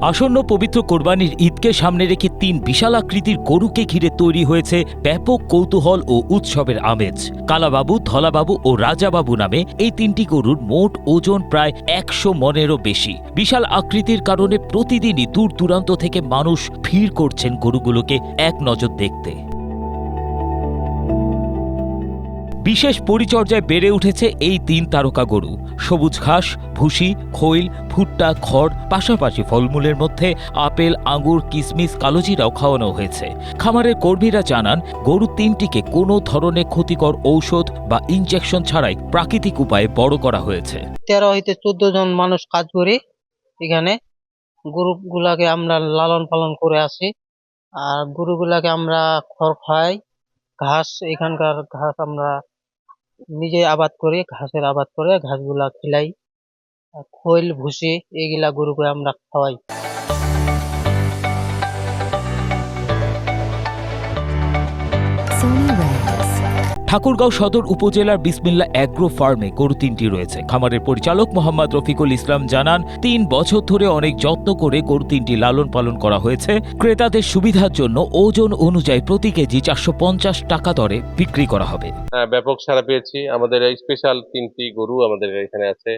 আসন্ন পবিত্র কোরবানির ঈদকে সামনে রেখে ৩ বিশাল আকৃতির গরুকে ঘিরে তৈরি হয়েছে ব্যাপক কৌতূহল ও উৎসবের আমেজ। কালাবাবু, ধলাবাবু ও রাজাবাবু নামে এই ৩টি গরুর মোট ওজন প্রায় ১০০ মনেরও বেশি। বিশাল আকৃতির কারণে প্রতিদিনই দূর দূরান্ত থেকে মানুষ ভিড় করছেন গরুগুলোকে এক নজর দেখতে। বিশেষ পরিচর্যায় বেড়ে উঠেছে এই ৩ তারকা গরু। সবুজ ঘাস, ভুসি, খৈল, ভুট্টা, খড়, পাশাপাশি ফলমূলের মধ্যে আপেল, আঙ্গুর, কিশমিশ, কালোজিরাও খাওয়ানো হয়েছে। খামারের কর্মীরা জানান, গরু ৩টিকে কোনো ধরনের ক্ষতিকর ঔষধ বা ইনজেকশন ছাড়াই প্রাকৃতিক উপায়ে বড় করা হয়েছে। 13 হইতে 14 জন মানুষ কাজ করি এখানে। গরুগুলাকে আমরা লালন পালন করে আসি, আর গরুগুলাকে আমরা খড় খাই, ঘাস, এখানকার ঘাস আমরা নিজে আবাদ করি, ঘাসের আবাদ করে ঘাসগুলা খিলাই, আর খৈল, ভুসি এগুলা গরুকে আমরা খাওয়াই। ঠাকুরগাঁও সদর উপজেলার বিসমিল্লাহ অ্যাগ্রো ফার্মে গরু ৩টি রয়েছে। খামারের পরিচালক মোহাম্মদ রফিকুল ইসলাম জানান, ৩ বছর ধরে অনেক যত্ন করে গরু ৩টি লালন পালন করা হয়েছে। ক্রেতাদের সুবিধার জন্য ওজন অনুযায়ী প্রতি কেজি ৪৫০ টাকা দরে বিক্রি করা হবে। ব্যাপক সাড়া পেয়েছি। আমাদের এই স্পেশাল 3টি গরু আমাদের এখানে আছে।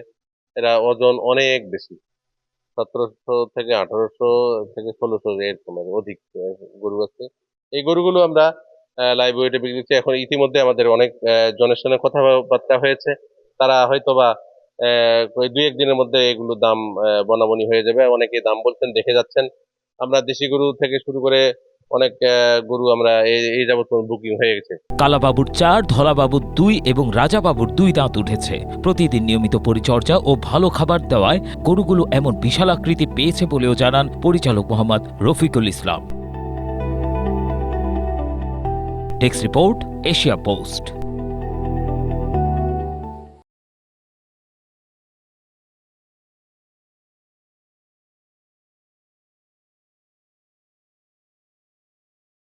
এরা ওজন অনেক বেশি, ১৭০০ থেকে ১৮০০ থেকে ১৬০০ এরকমের অধিক গরু আছে। এই গরুগুলো আমরা লাইভ ওয়েটে বিক্রি করছি। এখন ইতিমধ্যে আমাদের অনেক জনের সঙ্গে কথাবার্তা হয়েছে, তারা হয়তোবা ২-১ দিনের মধ্যে এগুলো দাম বনাবনি হয়ে যাবে। অনেকে দাম বলছেন, দেখে যাচ্ছেন। আমরা দেশি গরু থেকে শুরু করে অনেক গরু আমরা এই যাবত বুকিং হয়ে গেছে। কালাবাবুর ৪, ধলাবাবুর ২ এবং রাজাবাবুর ২ দাঁত উঠেছে। প্রতিদিন নিয়মিত পরিচর্যা ও ভালো খাবার দেওয়ায় গরুগুলো এমন বিশাল আকৃতি পেয়েছে বলেও জানান পরিচালক Mohammad Rafiqul Islam. Desk report, Asia post.